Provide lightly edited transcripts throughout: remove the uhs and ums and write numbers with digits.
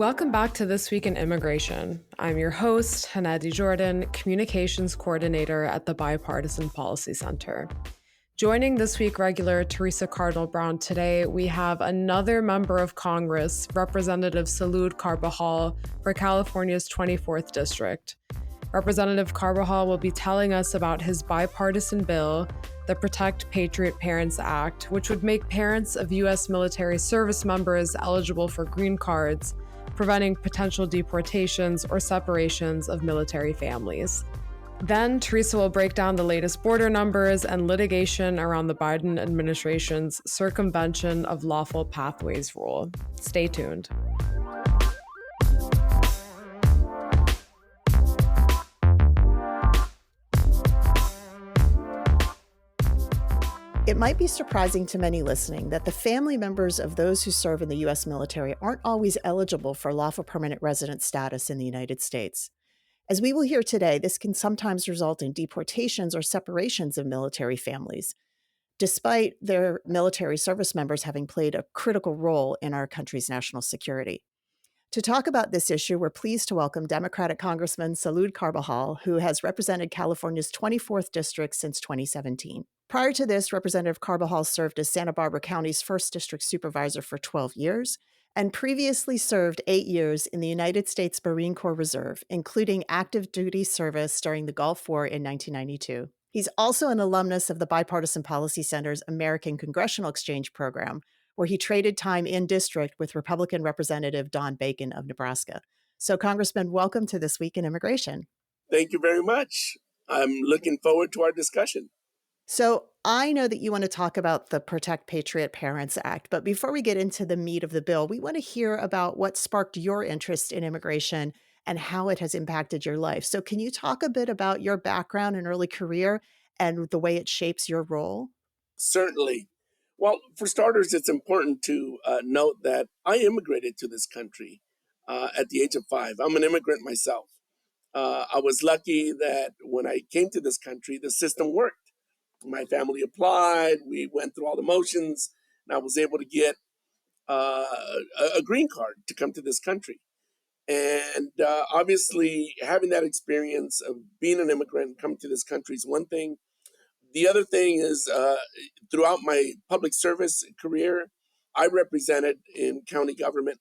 Welcome back to This Week in Immigration. I'm your host, Hanadi Jordan, Communications Coordinator at the Bipartisan Policy Center. Joining this week regular Theresa Cardinal Brown today, we have another member of Congress, Representative Salud Carbajal for California's 24th District. Representative Carbajal will be telling us about his bipartisan bill, the Protect Patriot Parents Act, which would make parents of U.S. military service members eligible for green cards, preventing potential deportations or separations of military families. Then, Theresa will break down the latest border numbers and litigation around the Biden administration's circumvention of lawful pathways rule. Stay tuned. It might be surprising to many listening that the family members of those who serve in the U.S. military aren't always eligible for lawful permanent resident status in the United States. As we will hear today, this can sometimes result in deportations or separations of military families, despite their military service members having played a critical role in our country's national security. To talk about this issue, we're pleased to welcome Democratic Congressman Salud Carbajal, who has represented California's 24th District since 2017. Prior to this, Representative Carbajal served as Santa Barbara County's 1st District Supervisor for 12 years and previously served 8 years in the United States Marine Corps Reserve, including active duty service during the Gulf War in 1992. He's also an alumnus of the Bipartisan Policy Center's American Congressional Exchange Program, where he traded time in district with Republican Representative Don Bacon of Nebraska. So, Congressman, welcome to This Week in Immigration. Thank you very much. I'm looking forward to our discussion. So, I know that you want to talk about the Protect Patriot Parents Act, but before we get into the meat of the bill, we want to hear about what sparked your interest in immigration and how it has impacted your life. So, can you talk a bit about your background and early career and the way it shapes your role? Certainly. Well, for starters, it's important to note that I immigrated to this country at the age of 5. I'm an immigrant myself. I was lucky that when I came to this country, the system worked. My family applied, we went through all the motions, and I was able to get a green card to come to this country. And obviously, having that experience of being an immigrant and coming to this country is one thing. The other thing is, throughout my public service career, I represented in county government.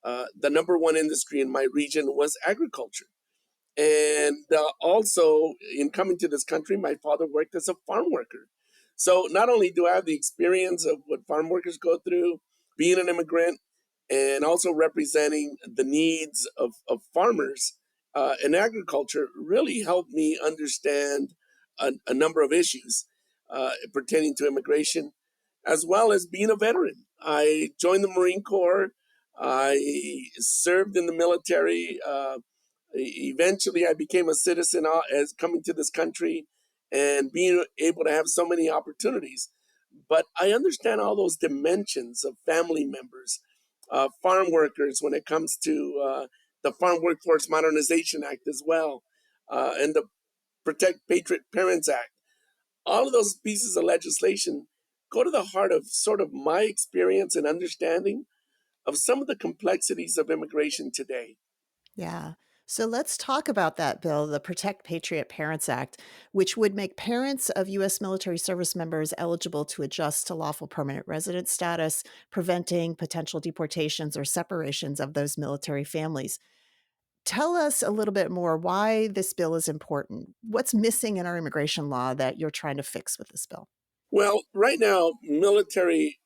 The number one industry in my region was agriculture. And also, in coming to this country, my father worked as a farm worker. So not only do I have the experience of what farm workers go through, being an immigrant, and also representing the needs of farmers in agriculture really helped me understand a number of issues pertaining to immigration, as well as being a veteran. I joined the Marine Corps. I served in the military. Eventually, I became a citizen as coming to this country and being able to have so many opportunities. But I understand all those dimensions of family members, farm workers when it comes to the Farm Workforce Modernization Act as well, and the Protect Patriot Parents Act. All of those pieces of legislation go to the heart of sort of my experience and understanding of some of the complexities of immigration today. Yeah. So let's talk about that bill, the Protect Patriot Parents Act, which would make parents of U.S. military service members eligible to adjust to lawful permanent resident status, preventing potential deportations or separations of those military families. Tell us a little bit more why this bill is important. What's missing in our immigration law that you're trying to fix with this bill? Well, right now, military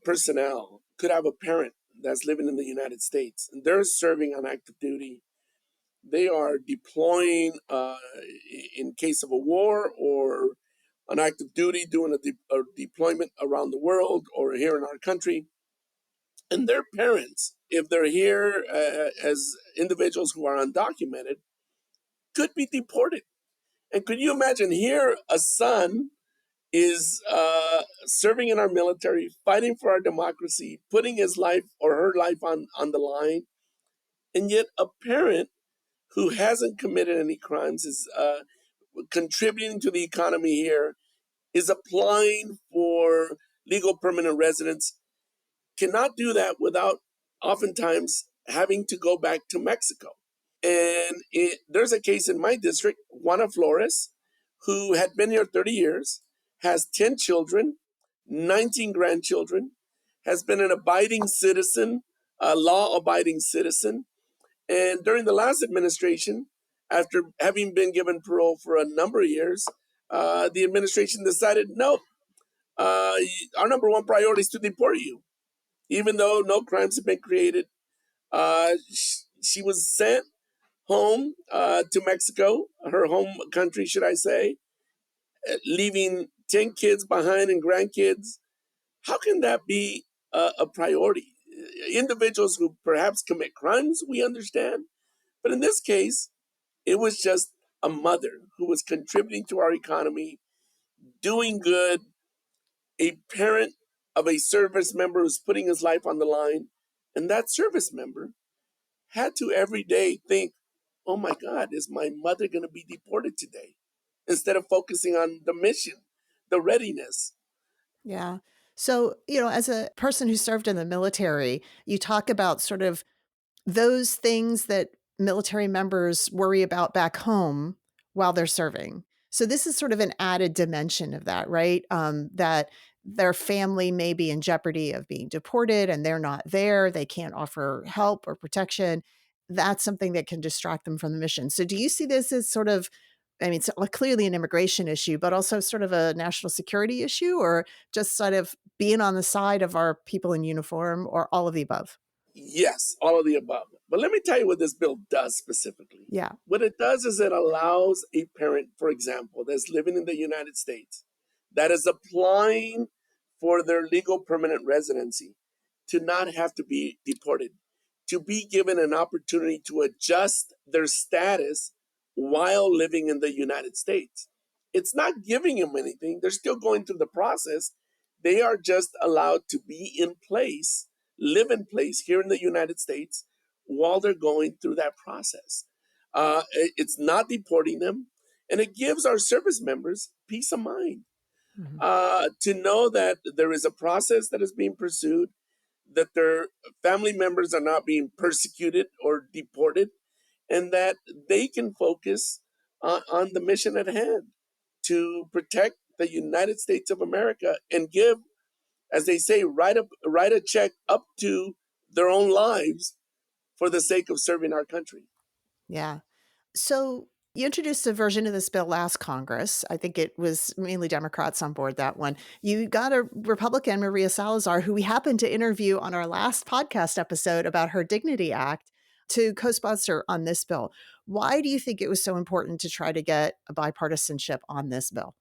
personnel could have a parent that's living in the United States, and they're serving on active duty. They are deploying in case of a war or on active duty, doing a deployment around the world or here in our country. And their parents, if they're here as individuals who are undocumented, could be deported. And could you imagine here a son is serving in our military, fighting for our democracy, putting his life or her life on the line, and yet a parent who hasn't committed any crimes is contributing to the economy here, is applying for legal permanent residence, cannot do that without oftentimes having to go back to Mexico. And there's a case in my district, Juana Flores, who had been here 30 years, has 10 children, 19 grandchildren, has been an abiding citizen, a law abiding citizen. And during the last administration, after having been given parole for a number of years, the administration decided no, our number one priority is to deport you. Even though no crimes have been created, she was sent home to Mexico, her home country, should I say, leaving 10 kids behind and grandkids. How can that be a priority? Individuals who perhaps commit crimes, we understand. But in this case, it was just a mother who was contributing to our economy, doing good, a parent of a service member who's putting his life on the line. And that service member had to every day think, oh my God, is my mother going to be deported today? Instead of focusing on the mission, the readiness. Yeah. So, as a person who served in the military, you talk about sort of those things that military members worry about back home while they're serving. So this is sort of an added dimension of that, right? That their family may be in jeopardy of being deported and they're not there. They can't offer help or protection. That's something that can distract them from the mission. So do you see this as sort of, I mean, it's clearly an immigration issue, but also sort of a national security issue, or just sort of being on the side of our people in uniform, or all of the above? Yes, all of the above. But let me tell you what this bill does specifically. Yeah. What it does is it allows a parent, for example, that's living in the United States, that is applying for their legal permanent residency, to not have to be deported, to be given an opportunity to adjust their status while living in the United States. It's not giving them anything, they're still going through the process. They are just allowed to be in place, live in place here in the United States while they're going through that process. It's not deporting them, and it gives our service members peace of mind Mhm. to know that there is a process that is being pursued, that their family members are not being persecuted or deported, and that they can focus on the mission at hand to protect the United States of America and give, as they say, write a check up to their own lives for the sake of serving our country. Yeah. So you introduced a version of this bill last Congress. I think it was mainly Democrats on board that one. You got a Republican, Maria Salazar, who we happened to interview on our last podcast episode about her Dignity Act, to co-sponsor on this bill. Why do you think it was so important to try to get a bipartisanship on this bill?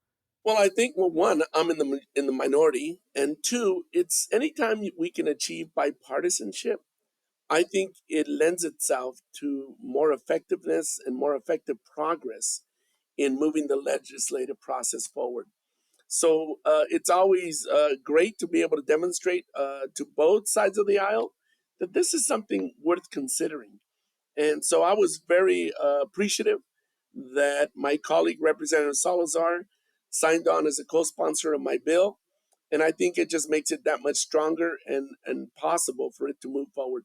Well, I think, well, one, I'm in the minority, and two, it's anytime we can achieve bipartisanship, I think it lends itself to more effectiveness and more effective progress in moving the legislative process forward. So it's always great to be able to demonstrate to both sides of the aisle that this is something worth considering. And so I was very appreciative that my colleague, Representative Salazar, signed on as a co sponsor of my bill. And I think it just makes it that much stronger and possible for it to move forward.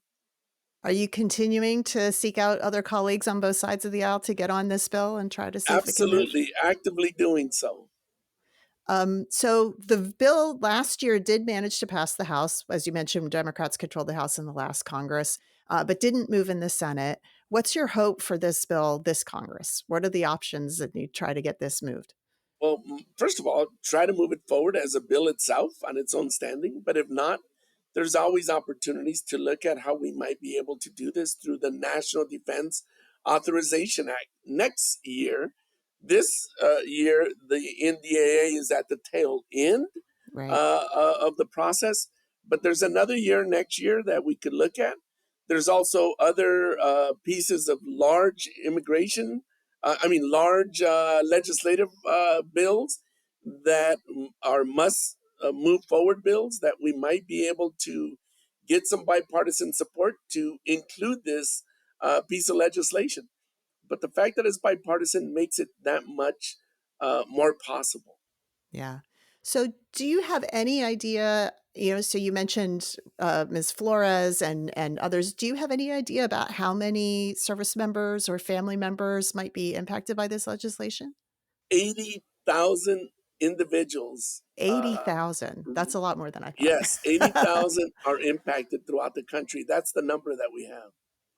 Are you continuing to seek out other colleagues on both sides of the aisle to get on this bill and try to see if it can move? Absolutely, actively doing so. So the bill last year did manage to pass the House. As you mentioned, Democrats controlled the House in the last Congress, but didn't move in the Senate. What's your hope for this bill this Congress? What are the options that you try to get this moved? Well, first of all, try to move it forward as a bill itself on its own standing. But if not, there's always opportunities to look at how we might be able to do this through the National Defense Authorization Act. Next year, this year, the NDAA is at the tail end Right. of the process, but there's another year next year that we could look at. There's also other pieces of large immigration, large legislative bills that are must move forward bills that we might be able to get some bipartisan support to include this piece of legislation. But the fact that it's bipartisan makes it that much more possible. Yeah. So do you have any idea, So you mentioned Ms. Flores and others. Do you have any idea about how many service members or family members might be impacted by this legislation? 80,000 individuals. 80,000. That's a lot more than I Yes, thought. 80,000 are impacted throughout the country. That's the number that we have.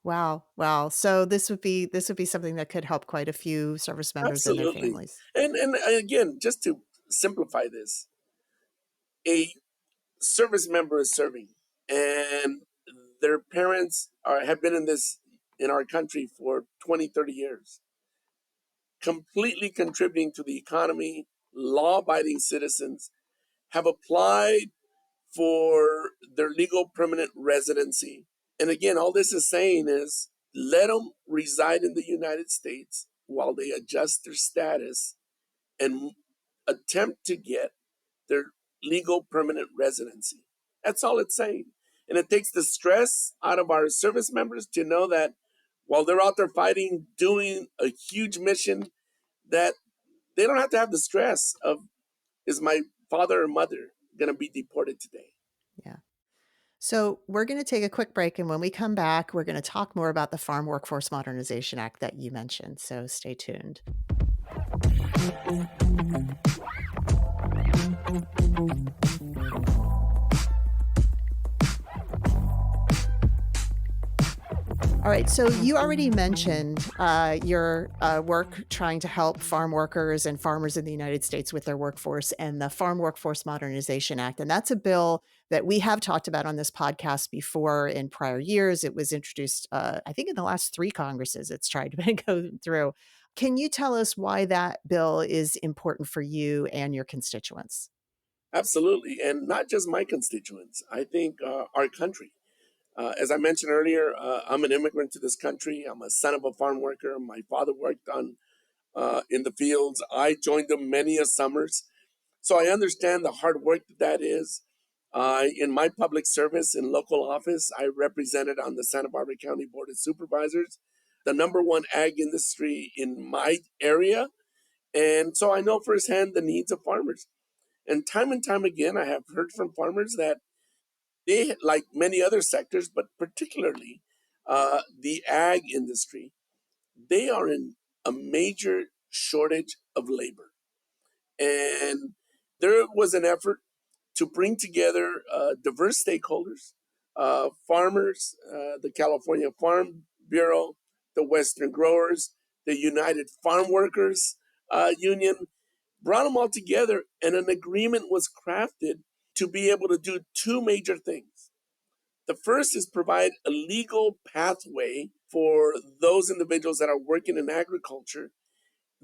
Wow, wow. So this would be something that could help quite a few service members and their Absolutely. families. And again, just to simplify this, a service member is serving, and their parents have been in our country for 20, 30 years, completely contributing to the economy, law-abiding citizens, have applied for their legal permanent residency. And again, all this is saying is let them reside in the United States while they adjust their status and attempt to get their legal permanent residency. That's all it's saying. And it takes the stress out of our service members to know that while they're out there fighting, doing a huge mission, that they don't have to have the stress of, is my father or mother going to be deported today? Yeah. So we're going to take a quick break, and when we come back, we're going to talk more about the Farm Workforce Modernization Act that you mentioned. So stay tuned. All right. So you already mentioned your work trying to help farm workers and farmers in the United States with their workforce and the Farm Workforce Modernization Act. And that's a bill that we have talked about on this podcast before in prior years. It was introduced, I think, in the last 3 Congresses it's tried to go through. Can you tell us why that bill is important for you and your constituents? Absolutely. And not just my constituents, I think our country. As I mentioned earlier, I'm an immigrant to this country. I'm a son of a farm worker. My father worked in the fields. I joined them many a summers. So I understand the hard work that is. In my public service in local office, I represented on the Santa Barbara County Board of Supervisors, the number one ag industry in my area. And so I know firsthand the needs of farmers. And time again, I have heard from farmers that they, like many other sectors, but particularly the ag industry, they are in a major shortage of labor. And there was an effort to bring together diverse stakeholders, farmers, the California Farm Bureau, the Western Growers, the United Farm Workers Union, brought them all together, and an agreement was crafted to be able to do 2 major things. The first is provide a legal pathway for those individuals that are working in agriculture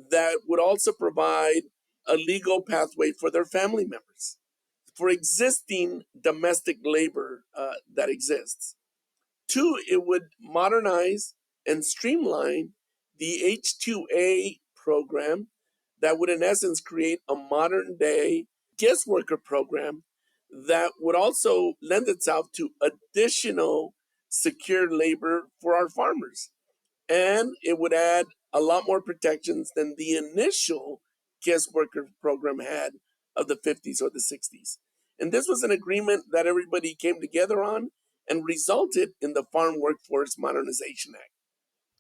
that would also provide a legal pathway for their family members, for existing domestic labor that exists. 2, it would modernize and streamline the H-2A program that would, in essence, create a modern day guest worker program that would also lend itself to additional secure labor for our farmers. And it would add a lot more protections than the initial guest worker program had of the 50s or the 60s. And this was an agreement that everybody came together on and resulted in the Farm Workforce Modernization Act.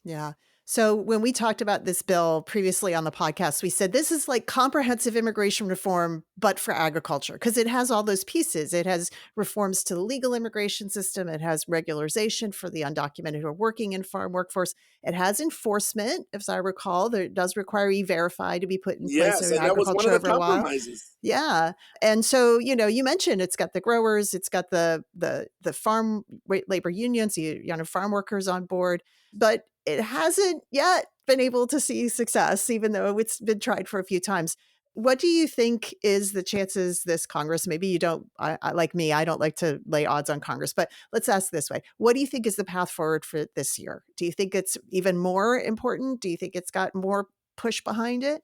Yeah. So when we talked about this bill previously on the podcast, we said this is like comprehensive immigration reform, but for agriculture, because it has all those pieces. It has reforms to the legal immigration system. It has regularization for the undocumented who are working in farm workforce. It has enforcement, as I recall, that it does require E-Verify to be put in place Yes, in and that was one of agriculture the over a while. compromises. Yeah. And so, you mentioned it's got the growers, it's got the farm labor unions, farm workers on board, but it hasn't yet been able to see success, even though it's been tried for a few times. What do you think is the chances this Congress, maybe you don't, like me, I don't like to lay odds on Congress, but let's ask this way. What do you think is the path forward for this year? Do you think it's even more important? Do you think it's got more push behind it?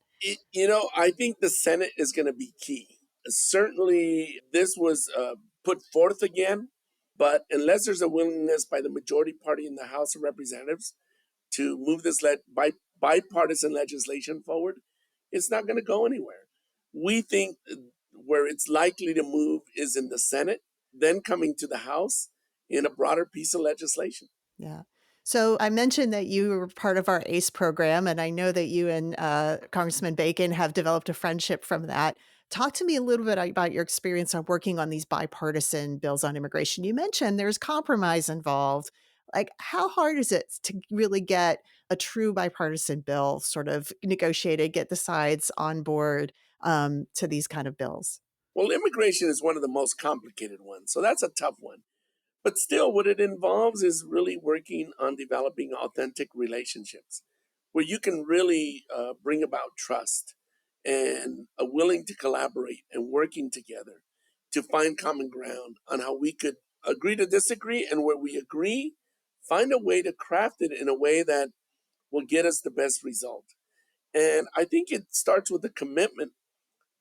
I think the Senate is going to be key. Certainly, this was put forth again, but unless there's a willingness by the majority party in the House of Representatives to move this bipartisan legislation forward, it's not going to go anywhere. We think where it's likely to move is in the Senate. then coming to the House in a broader piece of legislation. Yeah. So I mentioned that you were part of our ACE program, and I know that you and Congressman Bacon have developed a friendship from that. Talk to me a little bit about your experience on working on these bipartisan bills on immigration. You mentioned there's compromise involved. Like, how hard is it to really get a true bipartisan bill sort of negotiated, get the sides on board to these kind of bills? Well, immigration is one of the most complicated ones, so that's a tough one. But still, what it involves is really working on developing authentic relationships where you can really bring about trust and a willing to collaborate and working together to find common ground on how we could agree to disagree, and where we agree, find a way to craft it in a way that will get us the best result. And I think it starts with a commitment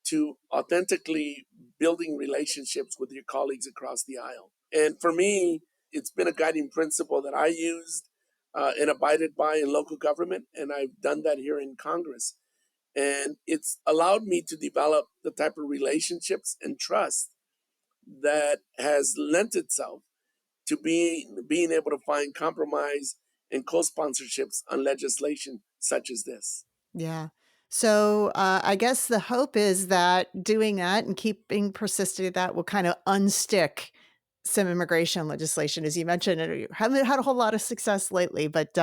to authentically building relationships with your colleagues across the aisle. And for me, it's been a guiding principle that I used and abided by in local government, and I've done that here in Congress. And it's allowed me to develop the type of relationships and trust that has lent itself to being able to find compromise and co-sponsorships on legislation such as this. Yeah. So I guess the hope is that doing that and keeping persistent at that will kind of unstick some immigration legislation. As you mentioned, you haven't had a whole lot of success lately, but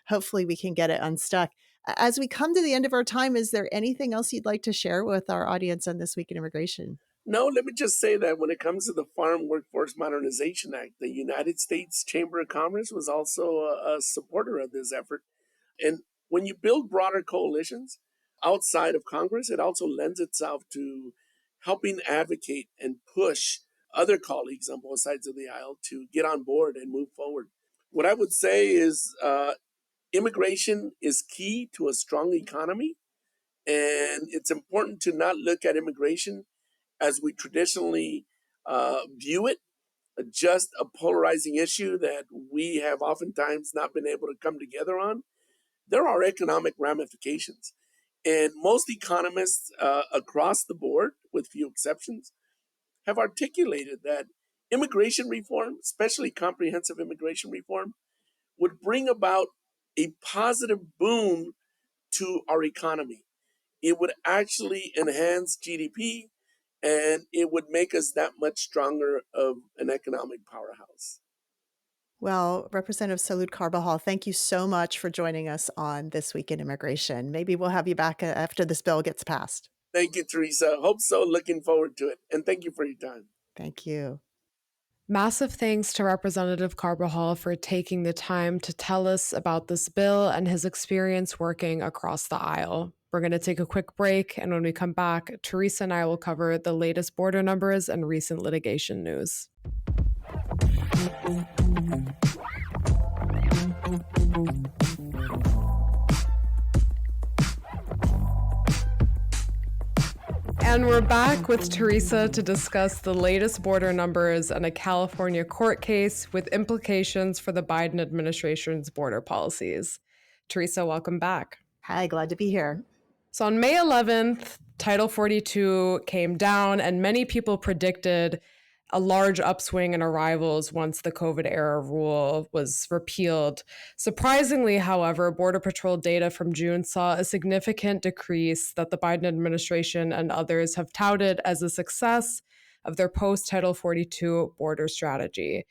hopefully we can get it unstuck. As we come to the end of our time, is there anything else you'd like to share with our audience on This Week in Immigration? No, let me just say that when it comes to the Farm Workforce Modernization Act, the United States Chamber of Commerce was also a supporter of this effort. And when you build broader coalitions outside of Congress, it also lends itself to helping advocate and push other colleagues on both sides of the aisle to get on board and move forward. What I would say is immigration is key to a strong economy, and it's important to not look at immigration as we traditionally view it, just a polarizing issue that we have oftentimes not been able to come together on. There are economic ramifications. And most economists across the board, with few exceptions, have articulated that immigration reform, especially comprehensive immigration reform, would bring about a positive boom to our economy. It would actually enhance GDP, and it would make us that much stronger of an economic powerhouse. Well, Representative Salud Carbajal, thank you so much for joining us on This Week in Immigration. Maybe we'll have you back after this bill gets passed. Thank you, Theresa. Hope so. Looking forward to it. And thank you for your time. Thank you. Massive thanks to Representative Carbajal for taking the time to tell us about this bill and his experience working across the aisle. We're going to take a quick break, and when we come back, Theresa and I will cover the latest border numbers and recent litigation news. And we're back with Theresa to discuss the latest border numbers and a California court case with implications for the Biden administration's border policies. Theresa, welcome back. Hi, glad to be here. So on May 11th, Title 42 came down, and many people predicted a large upswing in arrivals once the COVID-era rule was repealed. Surprisingly, however, Border Patrol data from June saw a significant decrease that the Biden administration and others have touted as a success of their post-Title 42 border strategy.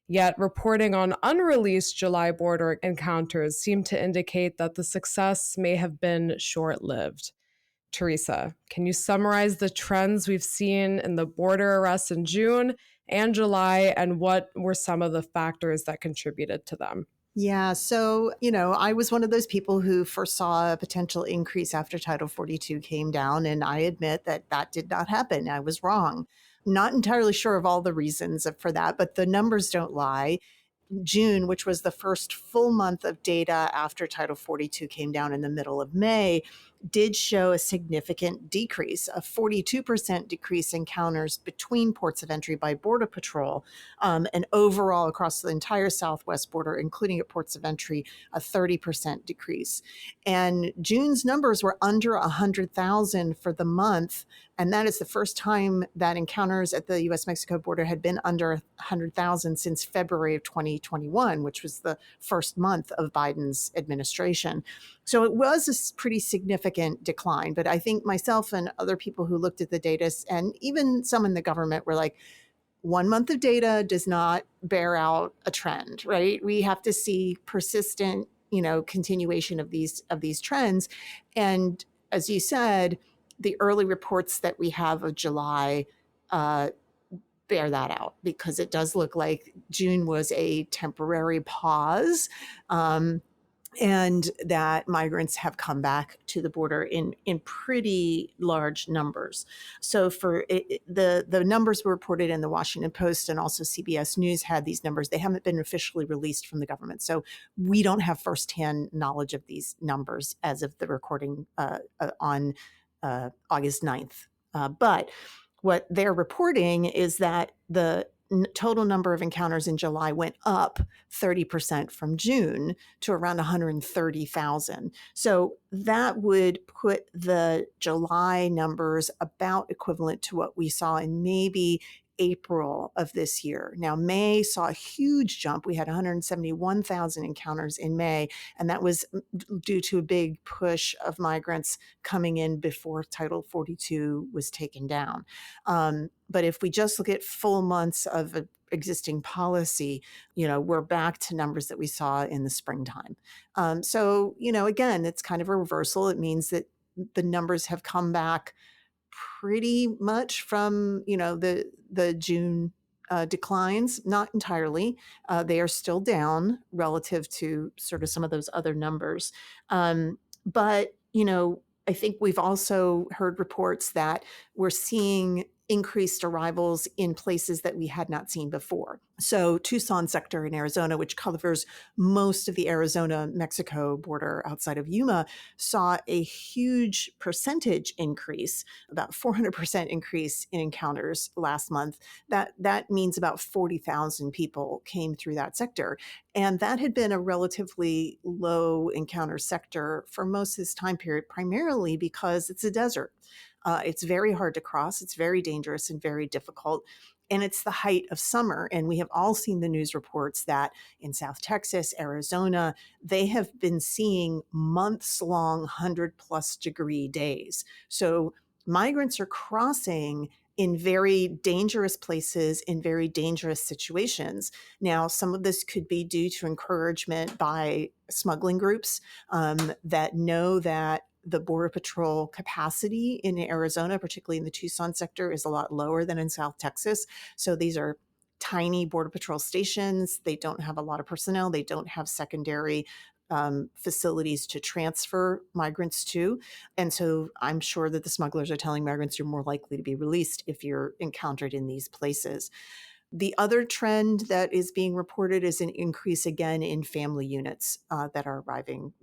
Yet reporting on unreleased July border encounters seemed to indicate that the success may have been short-lived. Theresa, can you summarize the trends we've seen in the border arrests in June and July, and what were some of the factors that contributed to them? Yeah. So, I was one of those people who foresaw a potential increase after Title 42 came down. And I admit that that did not happen. I was wrong. Not entirely sure of all the reasons for that, but the numbers don't lie. June, which was the first full month of data after Title 42 came down in the middle of May, did show a significant decrease, a 42% decrease in encounters between ports of entry by Border Patrol, and overall across the entire southwest border, including at ports of entry, a 30% decrease. And June's numbers were under 100,000 for the month, and that is the first time that encounters at the U.S.-Mexico border had been under 100,000 since February of 2021, which was the first month of Biden's administration. So it was a pretty significant decline. But I think myself and other people who looked at the data, and even some in the government, were like, 1 month of data does not bear out a trend, right? We have to see persistent, continuation of these trends. And as you said, the early reports that we have of July bear that out, because it does look like June was a temporary pause. And that migrants have come back to the border in pretty large numbers. So for the numbers were reported in the Washington Post, and also CBS News had these numbers. They haven't been officially released from the government. So we don't have firsthand knowledge of these numbers as of the recording on August 9th. But what they're reporting is that the total number of encounters in July went up 30% from June to around 130,000. So that would put the July numbers about equivalent to what we saw in maybe April of this year. Now, May saw a huge jump. We had 171,000 encounters in May, and that was due to a big push of migrants coming in before Title 42 was taken down. But if we just look at full months of existing policy, we're back to numbers that we saw in the springtime. So, again, it's kind of a reversal. It means that the numbers have come back pretty much from, the June declines, not entirely. They are still down relative to sort of some of those other numbers. But, I think we've also heard reports that we're seeing increased arrivals in places that we had not seen before. So Tucson sector in Arizona, which covers most of the Arizona-Mexico border outside of Yuma, saw a huge percentage increase, about 400% increase in encounters last month. That means about 40,000 people came through that sector. And that had been a relatively low encounter sector for most of this time period, primarily because it's a desert. It's very hard to cross. It's very dangerous and very difficult. And it's the height of summer. And we have all seen the news reports that in South Texas, Arizona, they have been seeing months-long 100+ degree days. So migrants are crossing in very dangerous places, in very dangerous situations. Now, some of this could be due to encouragement by smuggling groups that know that the Border Patrol capacity in Arizona, particularly in the Tucson sector, is a lot lower than in South Texas. So these are tiny Border Patrol stations. They don't have a lot of personnel. They don't have secondary facilities to transfer migrants to. And so I'm sure that the smugglers are telling migrants you're more likely to be released if you're encountered in these places. The other trend that is being reported is an increase again in family units that are arriving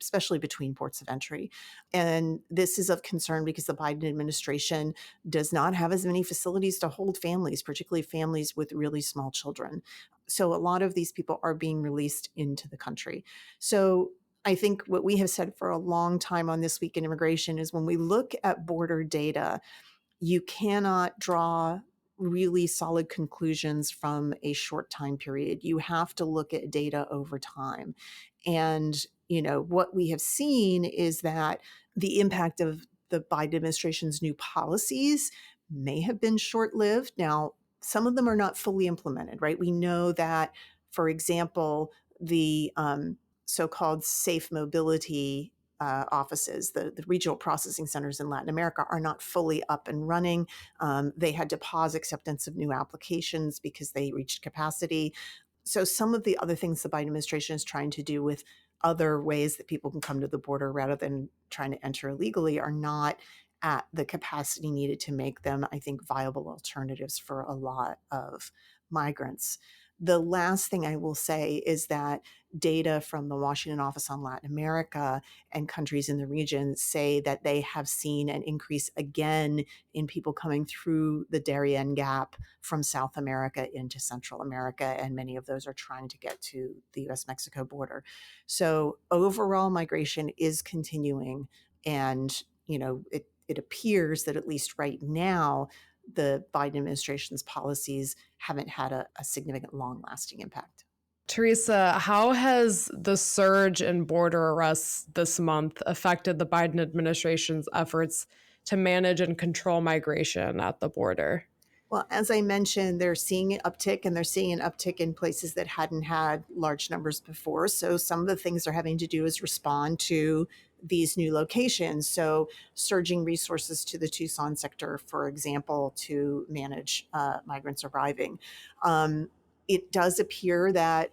especially between ports of entry. And this is of concern because the Biden administration does not have as many facilities to hold families, particularly families with really small children. So a lot of these people are being released into the country. So I think what we have said for a long time on This Week in Immigration is when we look at border data, you cannot draw really solid conclusions from a short time period. You have to look at data over time. And, what we have seen is that the impact of the Biden administration's new policies may have been short-lived. Now, some of them are not fully implemented, right? We know that, for example, the so-called safe mobility offices, the regional processing centers in Latin America, are not fully up and running. They had to pause acceptance of new applications because they reached capacity. So some of the other things the Biden administration is trying to do with other ways that people can come to the border rather than trying to enter illegally are not at the capacity needed to make them, I think, viable alternatives for a lot of migrants. The last thing I will say is that data from the Washington Office on Latin America and countries in the region say that they have seen an increase again in people coming through the Darien Gap from South America into Central America, and many of those are trying to get to the US-Mexico border. So overall migration is continuing, and it appears that at least right now, the Biden administration's policies haven't had a significant long-lasting impact. Theresa, how has the surge in border arrests this month affected the Biden administration's efforts to manage and control migration at the border? Well, as I mentioned, they're seeing an uptick, and they're seeing an uptick in places that hadn't had large numbers before. So some of the things they're having to do is respond to these new locations. So surging resources to the Tucson sector, for example, to manage migrants arriving. It does appear that,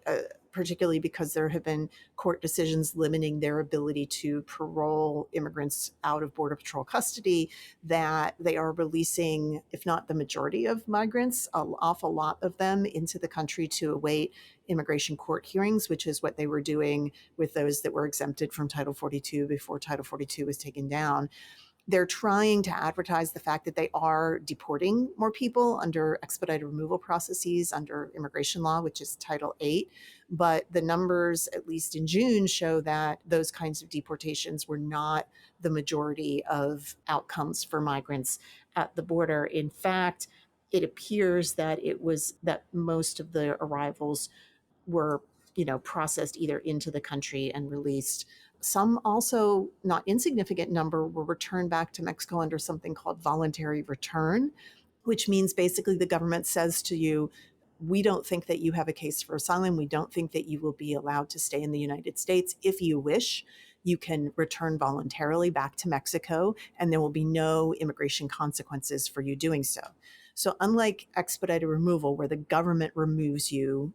particularly because there have been court decisions limiting their ability to parole immigrants out of Border Patrol custody, that they are releasing, if not the majority of migrants, an awful lot of them into the country to await immigration court hearings, which is what they were doing with those that were exempted from Title 42 before Title 42 was taken down. They're trying to advertise the fact that they are deporting more people under expedited removal processes under immigration law, which is Title 8. But the numbers, at least in June, show that those kinds of deportations were not the majority of outcomes for migrants at the border. In fact, it appears that most of the arrivals were, processed either into the country and released. Some also, not insignificant number, were returned back to Mexico under something called voluntary return, which means basically the government says to you, we don't think that you have a case for asylum. We don't think that you will be allowed to stay in the United States. If you wish, you can return voluntarily back to Mexico, and there will be no immigration consequences for you doing so. So unlike expedited removal, where the government removes you,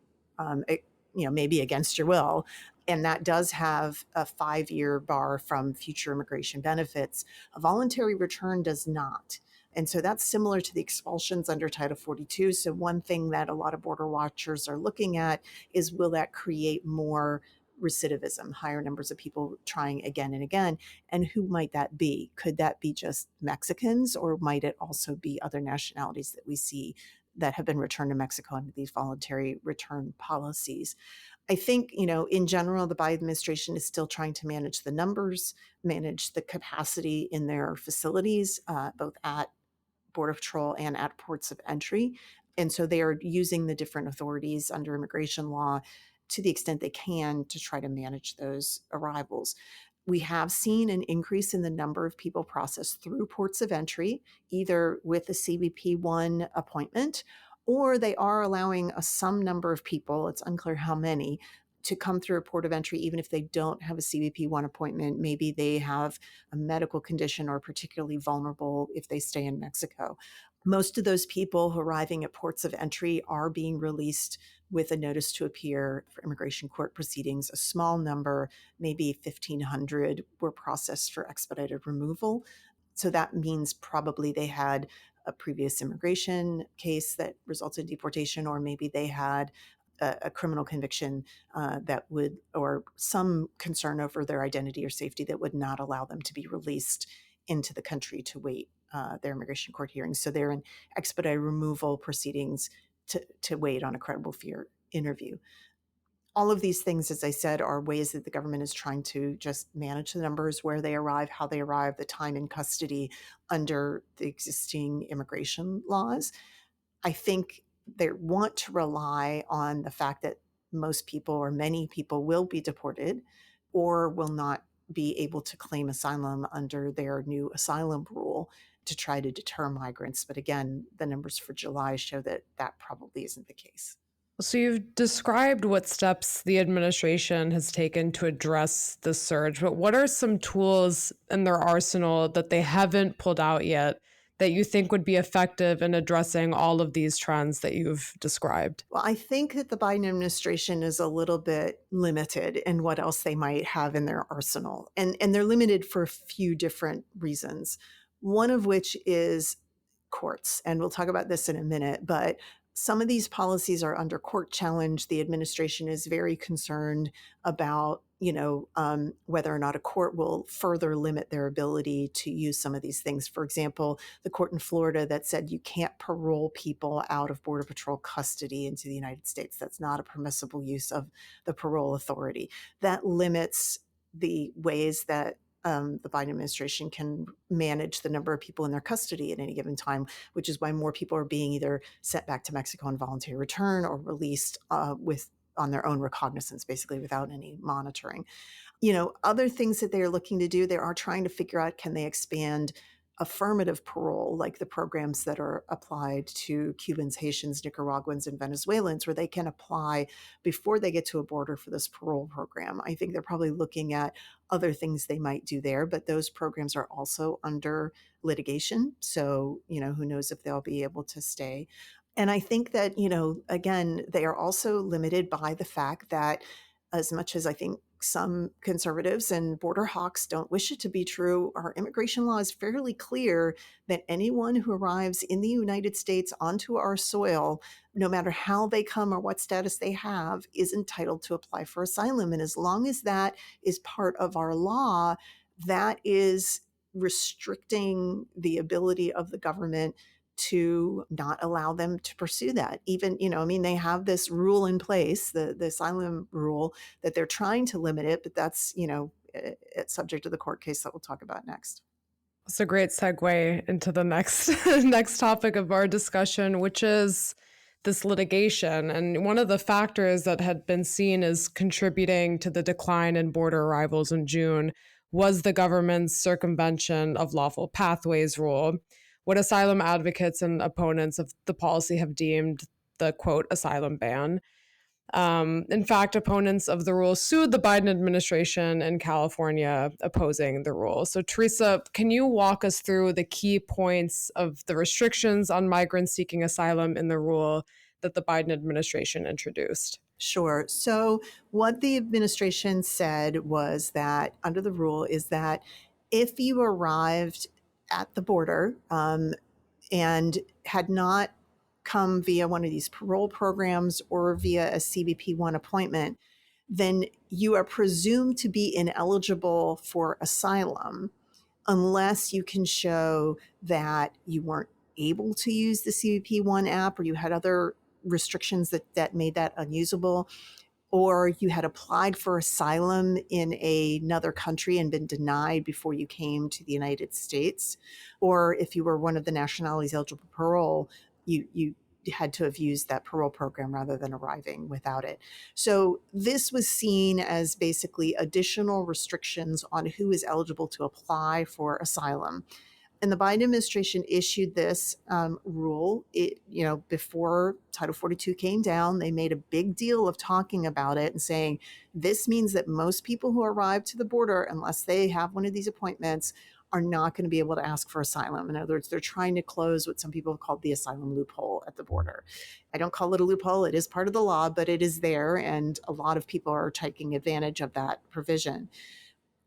maybe against your will, and that does have a 5-year bar from future immigration benefits, a voluntary return does not. And so that's similar to the expulsions under Title 42. So one thing that a lot of border watchers are looking at is, will that create more recidivism, higher numbers of people trying again and again? And who might that be? Could that be just Mexicans, or might it also be other nationalities that we see that have been returned to Mexico under these voluntary return policies? I think, in general, the Biden administration is still trying to manage the numbers, manage the capacity in their facilities, both at Border Patrol and at ports of entry. And so they are using the different authorities under immigration law to the extent they can to try to manage those arrivals. We have seen an increase in the number of people processed through ports of entry, either with a CBP-1 appointment, or they are allowing some number of people, it's unclear how many, to come through a port of entry, even if they don't have a CBP-1 appointment. Maybe they have a medical condition or particularly vulnerable if they stay in Mexico. Most of those people arriving at ports of entry are being released with a notice to appear for immigration court proceedings. A small number, maybe 1,500, were processed for expedited removal. So that means probably they had a previous immigration case that resulted in deportation, or maybe they had a criminal conviction that would, or some concern over their identity or safety that would not allow them to be released into the country to wait their immigration court hearings. So they're in expedited removal proceedings to wait on a credible fear interview. All of these things, as I said, are ways that the government is trying to just manage the numbers, where they arrive, how they arrive, the time in custody under the existing immigration laws. I think they want to rely on the fact that most people, or many people, will be deported or will not be able to claim asylum under their new asylum rule to try to deter migrants. But again, the numbers for July show that that probably isn't the case. So you've described what steps the administration has taken to address the surge, but what are some tools in their arsenal that they haven't pulled out yet that you think would be effective in addressing all of these trends that you've described? Well, I think that the Biden administration is a little bit limited in what else they might have in their arsenal. And they're limited for a few different reasons. One of which is courts. And we'll talk about this in a minute. But Some of these policies are under court challenge. The administration is very concerned about, whether or not a court will further limit their ability to use some of these things. For example, the court in Florida that said you can't parole people out of Border Patrol custody into the United States. That's not a permissible use of the parole authority. That limits the ways that the Biden administration can manage the number of people in their custody at any given time, which is why more people are being either sent back to Mexico on voluntary return or released on their own recognizance, basically without any monitoring. Other things that they are looking to do, they are trying to figure out, can they expand affirmative parole, like the programs that are applied to Cubans, Haitians, Nicaraguans, and Venezuelans, where they can apply before they get to a border for this parole program. I think they're probably looking at other things they might do there, but those programs are also under litigation. So, who knows if they'll be able to stay. And I think that, again, they are also limited by the fact that, as much as I think some conservatives and border hawks don't wish it to be true, our immigration law is fairly clear that anyone who arrives in the United States onto our soil, no matter how they come or what status they have, is entitled to apply for asylum. And as long as that is part of our law, that is restricting the ability of the government to not allow them to pursue that. Even, they have this rule in place, the asylum rule, that they're trying to limit it, but that's, it's subject to the court case that we'll talk about next. It's a great segue into the next next topic of our discussion, which is this litigation. And one of the factors that had been seen as contributing to the decline in border arrivals in June was the government's circumvention of lawful pathways rule, what asylum advocates and opponents of the policy have deemed the, quote, asylum ban. In fact, opponents of the rule sued the Biden administration in California opposing the rule. So, Theresa, can you walk us through the key points of the restrictions on migrants seeking asylum in the rule that the Biden administration introduced? Sure. So what the administration said was that under the rule is that if you arrived at the border and had not come via one of these parole programs or via a CBP-1 appointment, then you are presumed to be ineligible for asylum unless you can show that you weren't able to use the CBP-1 app or you had other restrictions that made that unusable, or you had applied for asylum in another country and been denied before you came to the United States, or if you were one of the nationalities eligible for parole, you had to have used that parole program rather than arriving without it. So this was seen as basically additional restrictions on who is eligible to apply for asylum. And the Biden administration issued this rule, before Title 42 came down. They made a big deal of talking about it and saying, this means that most people who arrive to the border, unless they have one of these appointments, are not going to be able to ask for asylum. In other words, they're trying to close what some people have called the asylum loophole at the border. I don't call it a loophole. It is part of the law, but it is there. And a lot of people are taking advantage of that provision.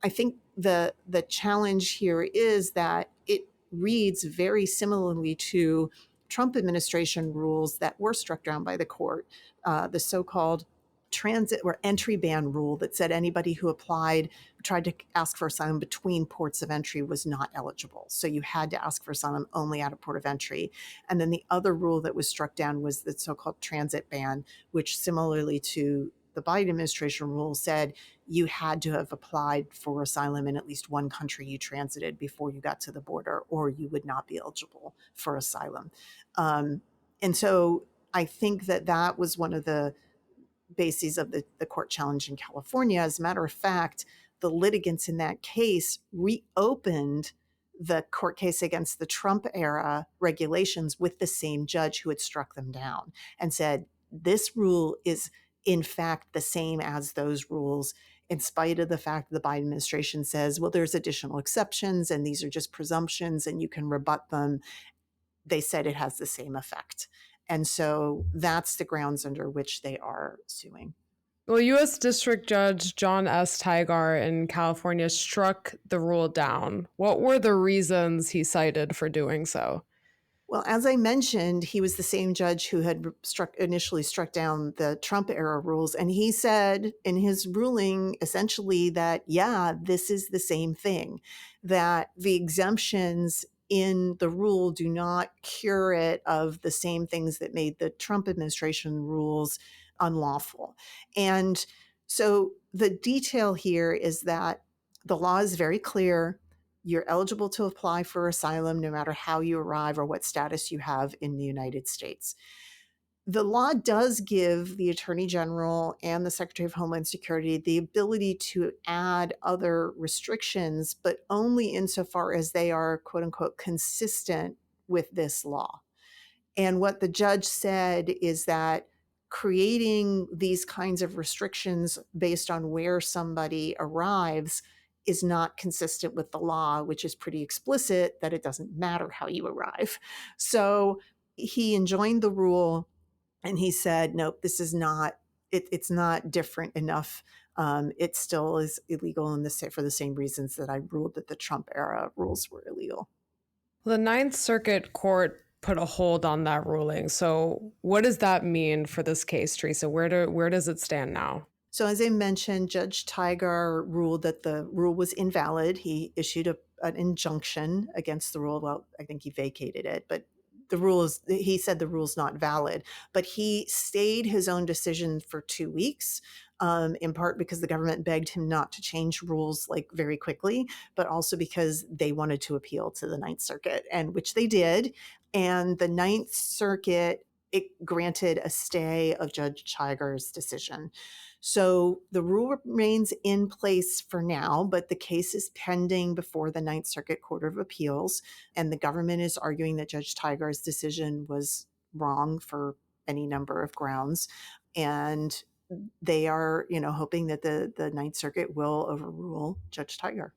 I think the challenge here is that it reads very similarly to Trump administration rules that were struck down by the court, the so-called transit or entry ban rule that said anybody who tried to ask for asylum between ports of entry was not eligible. So you had to ask for asylum only at a port of entry. And then the other rule that was struck down was the so-called transit ban, which similarly to the Biden administration rule said you had to have applied for asylum in at least one country you transited before you got to the border, or you would not be eligible for asylum. And so I think that was one of the bases of the court challenge in California. As a matter of fact, the litigants in that case reopened the court case against the Trump era regulations with the same judge who had struck them down and said, this rule is in fact the same as those rules, in spite of the fact that the Biden administration says, well, there's additional exceptions and these are just presumptions and you can rebut them. They said it has the same effect. And so that's the grounds under which they are suing. Well, U.S. District Judge John S. Tigar in California struck the rule down. What were the reasons he cited for doing so? Well, as I mentioned, he was the same judge who had initially struck down the Trump era rules. And he said in his ruling essentially that, yeah, this is the same thing, that the exemptions in the rule do not cure it of the same things that made the Trump administration rules unlawful. And so the detail here is that the law is very clear. You're eligible to apply for asylum no matter how you arrive or what status you have in the United States. The law does give the Attorney General and the Secretary of Homeland Security the ability to add other restrictions, but only insofar as they are, quote unquote, consistent with this law. And what the judge said is that creating these kinds of restrictions based on where somebody arrives is not consistent with the law, which is pretty explicit that it doesn't matter how you arrive. So he enjoined the rule and he said, nope, this is not, it's not different enough. It still is illegal for the same reasons that I ruled that the Trump era rules were illegal. The Ninth Circuit Court put a hold on that ruling. So what does that mean for this case, Theresa? Where does it stand now? So as I mentioned, Judge Tigar ruled that the rule was invalid. He issued an injunction against the rule. Well, I think he vacated it, but he said the rule's not valid. But he stayed his own decision for 2 weeks, in part because the government begged him not to change rules like very quickly, but also because they wanted to appeal to the Ninth Circuit, and which they did. And the Ninth Circuit, it granted a stay of Judge Tigar's decision. So the rule remains in place for now, but the case is pending before the Ninth Circuit Court of Appeals, and the government is arguing that Judge Tigar's decision was wrong for any number of grounds. And they are, hoping that the Ninth Circuit will overrule Judge Tigar.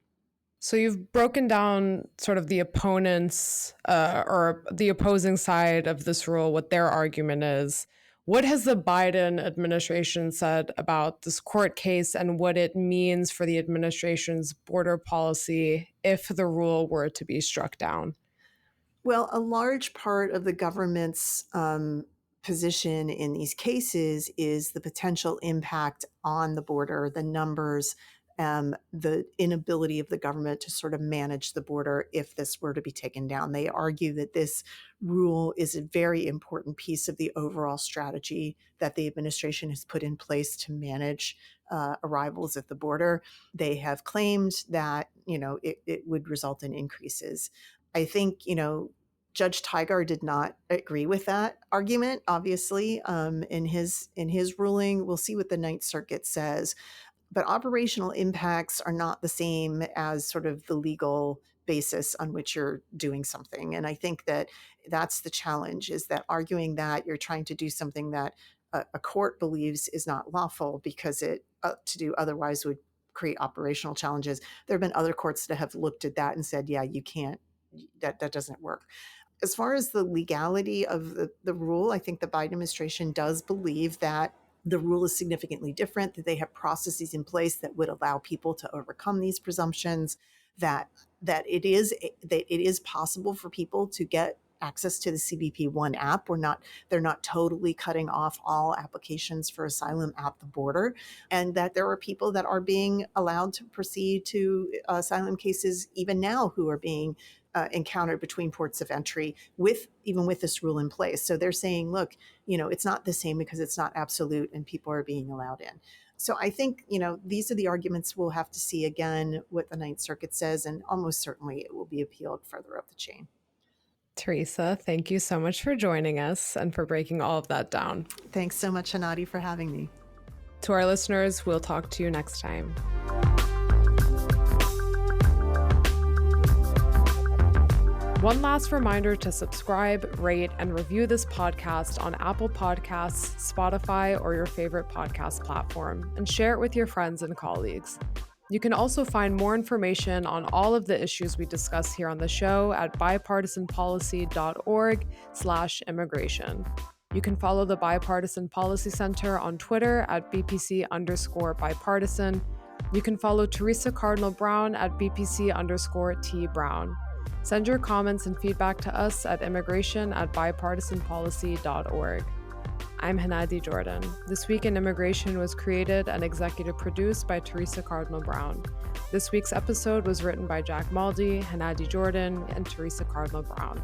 So you've broken down sort of the opponents or the opposing side of this rule, what their argument is. What has the Biden administration said about this court case and what it means for the administration's border policy if the rule were to be struck down? Well, a large part of the government's position in these cases is the potential impact on the border, the numbers, the inability of the government to sort of manage the border if this were to be taken down. They argue that this rule is a very important piece of the overall strategy that the administration has put in place to manage arrivals at the border. They have claimed that, it would result in increases. I think, Judge Tigar did not agree with that argument, obviously, in his ruling. We'll see what the Ninth Circuit says. But operational impacts are not the same as sort of the legal basis on which you're doing something. And I think that that's the challenge, is that arguing that you're trying to do something that a court believes is not lawful because it to do otherwise would create operational challenges. There have been other courts that have looked at that and said, yeah, you can't, that doesn't work. As far as the legality of the rule, I think the Biden administration does believe that the rule is significantly different, that they have processes in place that would allow people to overcome these presumptions, that it is possible for people to get access to the CBP One app. They're not totally cutting off all applications for asylum at the border, and that there are people that are being allowed to proceed to asylum cases even now who are being encountered between ports of entry even with this rule in place. So they're saying, look, it's not the same because it's not absolute and people are being allowed in. So I think, these are the arguments. We'll have to see again what the Ninth Circuit says, and almost certainly it will be appealed further up the chain. Theresa, thank you so much for joining us and for breaking all of that down. Thanks so much, Hanadi, for having me. To our listeners, we'll talk to you next time. One last reminder to subscribe, rate, and review this podcast on Apple Podcasts, Spotify, or your favorite podcast platform, and share it with your friends and colleagues. You can also find more information on all of the issues we discuss here on the show at bipartisanpolicy.org/immigration. You can follow the Bipartisan Policy Center on Twitter at BPC_bipartisan. You can follow Theresa Cardinal Brown at BPC_T Brown. Send your comments and feedback to us at immigration@bipartisanpolicy.org. I'm Hanadi Jordan. This Week in Immigration was created and executive produced by Theresa Cardinal Brown. This week's episode was written by Jack Maldi, Hanadi Jordan, and Theresa Cardinal Brown.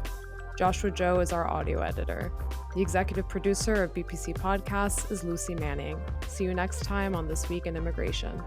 Joshua Joe is our audio editor. The executive producer of BPC Podcasts is Lucy Manning. See you next time on This Week in Immigration.